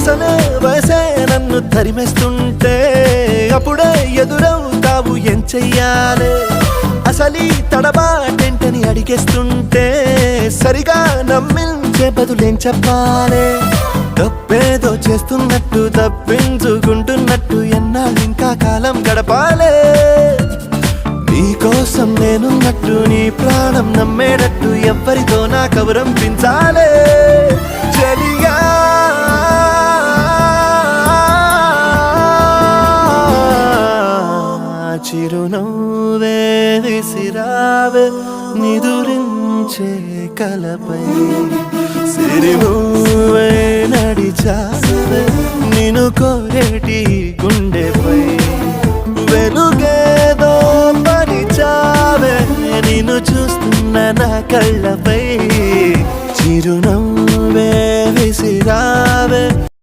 అసలే వయసే నన్ను తరిమేస్తుంటే అప్పుడే ఎదురవుతావు ఏం చెయ్యాలే అసలీ తడబాటెంటని అడిగేస్తుంటే సరిగా నమ్మించే బదులేం చెప్పాలే తప్పేదో చేస్తున్నట్టు తప్పించుకుంటున్నట్టు ఎన్నాళ్ళింకా కాలం గడపాలే నీకోసం నేనున్నట్టు నీ ప్రాణం నమ్మేటట్టు ఎవ్వరితో నా కవరం పించాలే చలియా చిరునవ్వే విసిరావే నిదురించే కలపై సిరిమూవే నడిచావే నిన్ను కోరేటి గుండెపై వెలుగేదో పరిచావే నిన్ను చూస్తున్న నా కళ్ళపై చిరునవ్వు